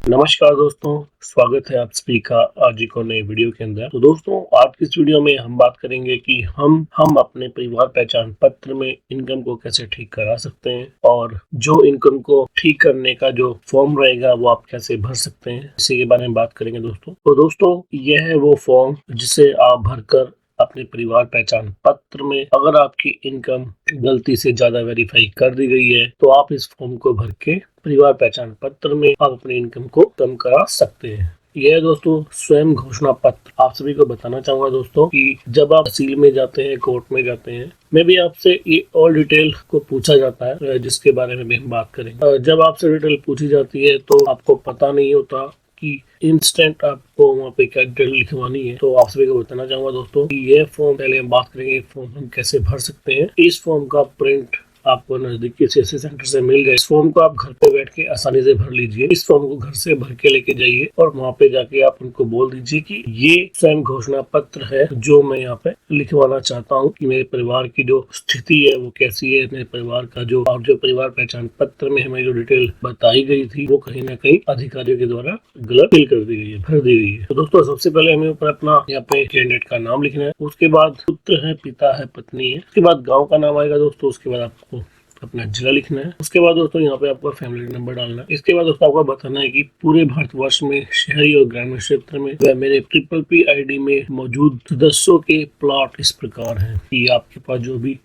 नमस्कार दोस्तों, स्वागत है आप सभी का आज एक और नए वीडियो के अंदर। तो दोस्तों, आज की इस वीडियो में हम बात करेंगे कि हम अपने परिवार पहचान पत्र में इनकम को कैसे ठीक करा सकते हैं और जो इनकम को ठीक करने का जो फॉर्म रहेगा वो आप कैसे भर सकते हैं, इसी के बारे में बात करेंगे दोस्तों। तो दोस्तों, यह है वो फॉर्म जिसे आप भरकर अपने परिवार पहचान पत्र में अगर आपकी इनकम गलती से ज्यादा वेरीफाई कर दी गई है तो आप इस फॉर्म को भर के परिवार पहचान पत्र में आप अपनी इनकम को कम करा सकते हैं। यह दोस्तों स्वयं घोषणा पत्र आप सभी को बताना चाहूंगा दोस्तों कि जब आप तहसील में जाते हैं, कोर्ट में जाते हैं, में भी आपसे ये ऑल डिटेल को पूछा जाता है जिसके बारे में भी हम बात करेंगे। जब आपसे डिटेल पूछी जाती है तो आपको पता नहीं होता कि इंस्टेंट आपको वहाँ पे क्या डिटेल लिखवानी है। तो आप सभी को बताना चाहूंगा दोस्तों कि ये फॉर्म, पहले हम बात करेंगे फॉर्म हम कैसे भर सकते हैं। इस फॉर्म का प्रिंट आपको नजदीकी सीएससी सेंटर से मिल जाए। इस फॉर्म को आप घर पे बैठ के आसानी से भर लीजिए। इस फॉर्म को घर से भर के लेके जाइए और वहाँ पे जाके आप उनको बोल दीजिए कि ये स्वयं घोषणा पत्र है जो मैं यहाँ पे लिखवाना चाहता हूँ कि मेरे परिवार की जो स्थिति है वो कैसी है, मेरे परिवार का जो परिवार पहचान पत्र में हमें जो डिटेल बताई गई थी वो कहीं ना कहीं अधिकारियों के द्वारा गलत फिल कर दी गई है, भर दी गई है। तो दोस्तों, सबसे पहले हमें ऊपर अपना यहाँ पे कैंडिडेट का नाम लिखना है। उसके बाद पुत्र है, पिता है, पत्नी है। उसके बाद गाँव का नाम आएगा दोस्तों। उसके बाद आपको अपना जिला लिखना है। उसके बाद दोस्तों यहाँ पे आपको फैमिली नंबर डालना है। इसके बाद दोस्तों आपको बताना है कि पूरे भारतवर्ष में शहरी और ग्रामीण क्षेत्र में व मेरे PPP ID में मौजूद सदस्यों के प्लॉट इस प्रकार हैं कि आपके पास जो भी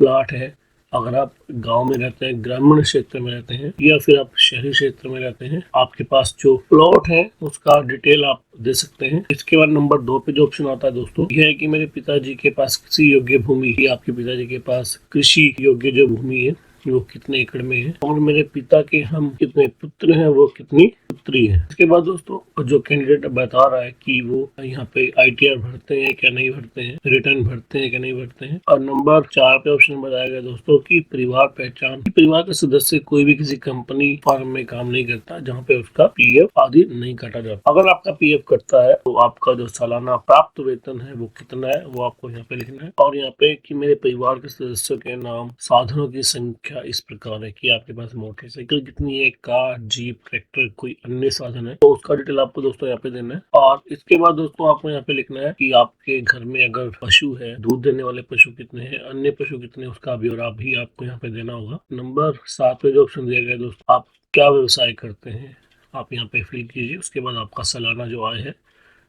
प्लॉट है, अगर आप गांव में रहते हैं, ग्रामीण क्षेत्र में रहते हैं या फिर आप शहरी क्षेत्र में रहते हैं, आपके पास जो प्लॉट है उसका डिटेल आप दे सकते हैं। इसके बाद नंबर 2 पे जो ऑप्शन आता है दोस्तों, यह है कि मेरे पिताजी के पास कृषि योग्य भूमि, आपके पिताजी के पास कृषि योग्य जो भूमि है वो कितने एकड़ में है, और मेरे पिता के हम कितने पुत्र हैं, वो कितनी पुत्री है। इसके बाद दोस्तों, जो कैंडिडेट बता रहा है कि वो यहाँ पे ITR भरते हैं क्या नहीं भरते हैं, रिटर्न भरते हैं क्या नहीं भरते हैं, और नंबर 4 पे ऑप्शन बताया गया दोस्तों कि परिवार पहचान, परिवार का सदस्य कोई भी किसी कंपनी फर्म में काम नहीं करता जहाँ पे उसका PF आदि नहीं काटा जाता। अगर आपका PF कटता है तो आपका जो सालाना प्राप्त वेतन है वो कितना है वो आपको यहाँ पे लिखना है। और यहाँ पे कि मेरे परिवार के सदस्यों के नाम, साधनों की संख्या इस प्रकार है कि आपके पास मोटरसाइकिल कितनी है, कार, जीप, ट्रैक्टर, कोई अन्य साधन है तो उसका डिटेल आपको दोस्तों यहाँ पे देना है। और इसके बाद दोस्तों आपको यहाँ पे लिखना है कि आपके घर में अगर पशु है, दूध देने वाले पशु कितने हैं, अन्य पशु कितने, उसका ब्यौरा भी आपको यहाँ पे देना होगा। नंबर 7 पे जो ऑप्शन दिया गया दोस्तों, आप क्या व्यवसाय करते हैं आप यहाँ पे फिल कीजिए। उसके बाद आपका सालाना जो आय है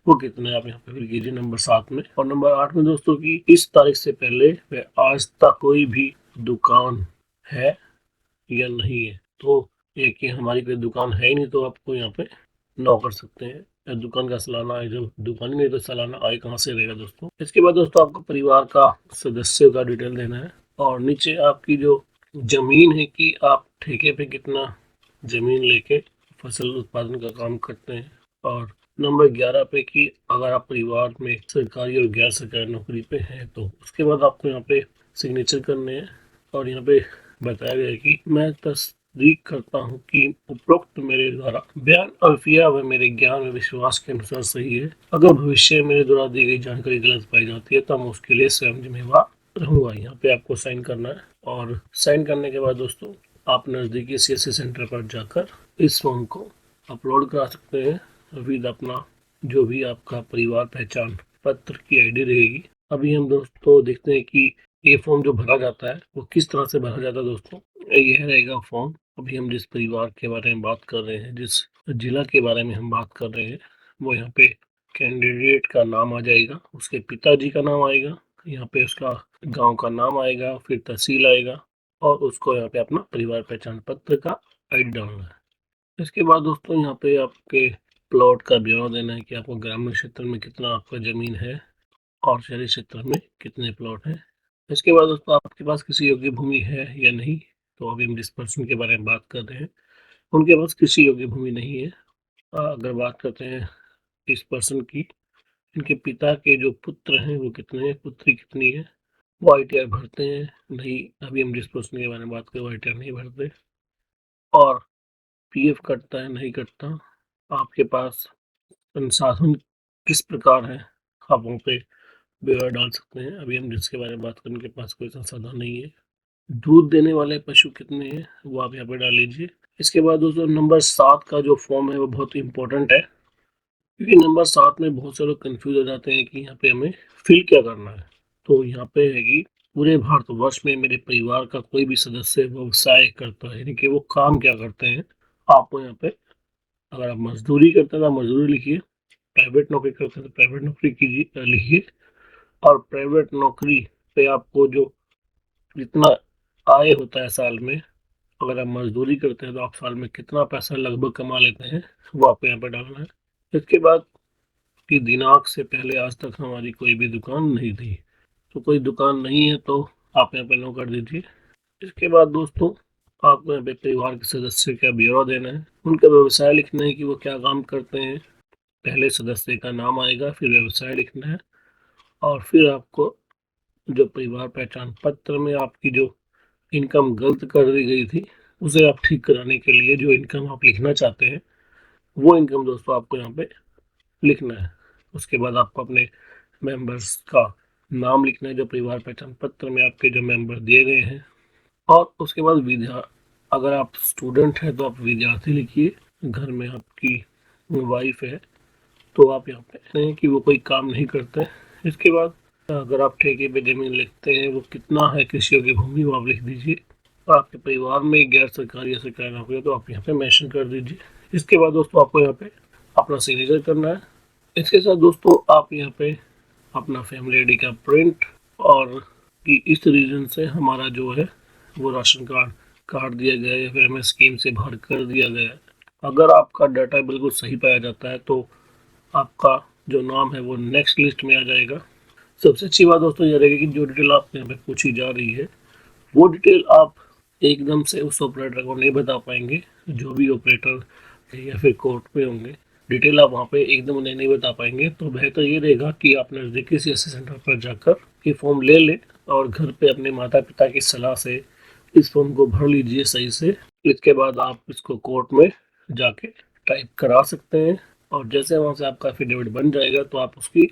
वो कितना है आप यहाँ पे फिल कीजिए नंबर 7 में। और नंबर 8 में दोस्तों की इस तारीख से पहले व आज तक कोई भी दुकान है या नहीं है। तो एक कि हमारी कोई दुकान है ही नहीं तो आपको यहाँ पे नो कर सकते हैं। या दुकान का सालाना आय, जब दुकान ही नहीं तो सालाना आय कहाँ से रहेगा दोस्तों। इसके बाद दोस्तों आपको परिवार का सदस्यों का डिटेल देना है। और नीचे आपकी जो जमीन है कि आप ठेके पे कितना जमीन लेके फसल उत्पादन का काम करते हैं। और नंबर 11 पे कि अगर आप परिवार में सरकारी और गैर सरकारी नौकरी पे हैं तो उसके बाद आपको यहाँ पे सिग्नेचर करने हैं। और यहाँ पे बताया गया है कि मैं तस्दीक करता हूँ कि उपरोक्त मेरे द्वारा बयान अल्फिया व मेरे ज्ञान व विश्वास के अनुसार सही है। अगर भविष्य में मेरे द्वारा दी गई जानकारी गलत पाई जाती है तो मैं उसके लिए स्वयं जिम्मेवार रहूंगा। यहाँ पे आपको साइन करना है। और साइन करने के बाद दोस्तों आप नज़दीकी CSC सेंटर पर जाकर इस फॉर्म को अपलोड करा सकते हैं विद अपना जो भी आपका परिवार पहचान पत्र की ID रहेगी। अभी हम दोस्तों देखते हैं कि ये फॉर्म जो भरा जाता है वो किस तरह से भरा जाता है दोस्तों। यह रहेगा फॉर्म। अभी हम जिस परिवार के बारे में बात कर रहे हैं, जिस जिला के बारे में हम बात कर रहे हैं, वो यहाँ पे कैंडिडेट का नाम आ जाएगा, उसके पिताजी का नाम आएगा, यहाँ पे उसका गांव का नाम आएगा, फिर तहसील आएगा और उसको यहाँ पे अपना परिवार पहचान पत्र का ID डालना है। इसके बाद दोस्तों यहाँ पे आपके प्लॉट का ब्यौरा देना है कि आपको ग्रामीण क्षेत्र में कितना आपका जमीन है और शहरी क्षेत्र में कितने प्लॉट हैं। इसके बाद दोस्तों आपके पास किसी योग्य भूमि है या नहीं। तो अभी हम जिस पर्सन के बारे में बात कर रहे हैं उनके पास कृषि योग्य भूमि नहीं है। अगर बात करते हैं इस पर्सन की, इनके पिता के जो पुत्र हैं वो कितने हैं, पुत्री कितनी है, वो ITR भरते हैं नहीं। अभी हम जिस पर्सन के बारे में बात करें वो ITR नहीं भरते। और PF कटता है नहीं कटता, आपके पास संसाधन किस प्रकार है, आप वहाँ पे ब्यौरा डाल सकते हैं। अभी हम जिसके बारे में बात करें उनके पास कोई संसाधन नहीं है। दूध देने वाले पशु कितने हैं वो आप यहाँ पे डाल लीजिए। इसके बाद दोस्तों नंबर 7 का जो फॉर्म है वो बहुत इंपॉर्टेंट है, क्योंकि नंबर 7 में बहुत से लोग कंफ्यूज हो जाते हैं कि यहाँ पे हमें फिल क्या करना है। तो यहाँ पे है कि पूरे भारतवर्ष में मेरे परिवार का कोई भी सदस्य व्यवसाय करता है, यानी कि वो काम क्या करते हैं। आपको यहाँ पे अगर आप मजदूरी करते हैं तो आप मजदूरी लिखिए, प्राइवेट नौकरी करते हैं तो प्राइवेट नौकरी कीजिए लिखिए, और प्राइवेट नौकरी पे आपको जो जितना आय होता है साल में, अगर आप मजदूरी करते हैं तो आप साल में कितना पैसा लगभग कमा लेते हैं वो आपको यहाँ पे डालना है। इसके बाद की दिनांक से पहले आज तक हमारी कोई भी दुकान नहीं थी, तो कोई दुकान नहीं है तो आप यहाँ पे नो कर दीजिए। इसके बाद दोस्तों आपको यहाँ पे परिवार के सदस्य का ब्यौरा देना है, उनका व्यवसाय लिखना है कि वो क्या काम करते हैं। पहले सदस्य का नाम आएगा, फिर व्यवसाय लिखना है, और फिर आपको जो परिवार पहचान पत्र में आपकी जो इनकम गलत कर दी गई थी उसे आप ठीक कराने के लिए जो इनकम आप लिखना चाहते हैं वो इनकम दोस्तों आपको यहाँ पे लिखना है। उसके बाद आपको अपने मेंबर्स का नाम लिखना है जो परिवार पहचान पत्र में आपके जो मेंबर दिए गए हैं, और उसके बाद अगर आप स्टूडेंट हैं तो आप विद्यार्थी लिखिए। घर में आपकी वाइफ है तो आप यहाँ पे हैं कि वो कोई काम नहीं करते। इसके बाद अगर आप ठेके पे जमीन लिखते हैं वो कितना है कृषि की भूमि वो आप लिख दीजिए, और आपके परिवार में गैर सरकारी या सरकारी नौकरी है तो आप यहाँ पे मेंशन कर दीजिए। इसके बाद दोस्तों आपको यहाँ पे अपना सिग्नेचर करना है। इसके साथ दोस्तों आप यहाँ पे अपना फैमिली आईडी का प्रिंट, और कि इस रीजन से हमारा जो है वो राशन कार्ड काट दिया गया है या फिर हमें स्कीम से बाहर कर दिया गया है। अगर आपका डाटा बिल्कुल सही पाया जाता है तो आपका जो नाम है वो नेक्स्ट लिस्ट में आ जाएगा। सबसे अच्छी बात दोस्तों ये रहेगी कि जो डिटेल आपके यहाँ पे पूछी जा रही है वो डिटेल आप एकदम से उस ऑपरेटर को नहीं बता पाएंगे। जो भी ऑपरेटर या फिर कोर्ट पे होंगे डिटेल आप वहाँ पे एकदम उन्हें नहीं बता पाएंगे, तो बेहतर ये रहेगा कि आप नज़दीकी सीएससी सेंटर पर जाकर ये फॉर्म ले लें और घर पे अपने माता पिता की सलाह से इस फॉर्म को भर लीजिए सही से। इसके बाद आप इसको कोर्ट में जाके टाइप करा सकते हैं, और जैसे वहाँ से आपका एफिडेविट बन जाएगा तो आप उसकी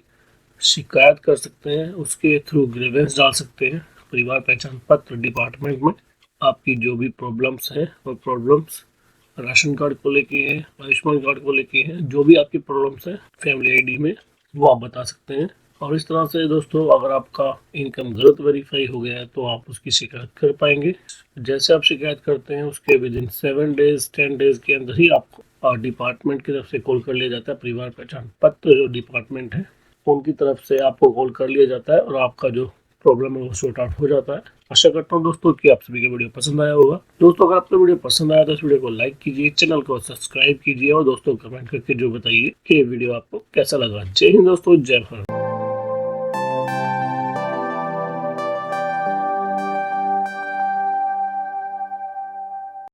शिकायत कर सकते हैं, उसके थ्रू ग्रीवेंस डाल सकते हैं परिवार पहचान पत्र डिपार्टमेंट में। आपकी जो भी प्रॉब्लम्स हैं वो प्रॉब्लम्स राशन कार्ड को लेके हैं, आयुष्मान कार्ड को लेके हैं, जो भी आपकी प्रॉब्लम्स हैं फैमिली आईडी में वो आप बता सकते हैं। और इस तरह से दोस्तों अगर आपका इनकम गलत वेरीफाई हो गया है तो आप उसकी शिकायत कर पाएंगे। जैसे आप शिकायत करते हैं उसके विद इन 7 डेज 10 डेज के अंदर ही आपको डिपार्टमेंट की तरफ से कॉल कर लिया जाता है। परिवार पहचान पत्र जो डिपार्टमेंट है उनकी तरफ से आपको कॉल कर लिया जाता है और आपका जो प्रॉब्लम है वो सॉर्ट आउट हो जाता है। आशा करता हूँ दोस्तों कि आप सभी का वीडियो पसंद आया होगा। दोस्तों अगर आपको वीडियो पसंद आया तो इस वीडियो को लाइक कीजिए, चैनल को सब्सक्राइब कीजिए और दोस्तों कमेंट करके जो बताइए कि वीडियो आपको कैसा लगा। जय हिंद दोस्तों, जय भारत।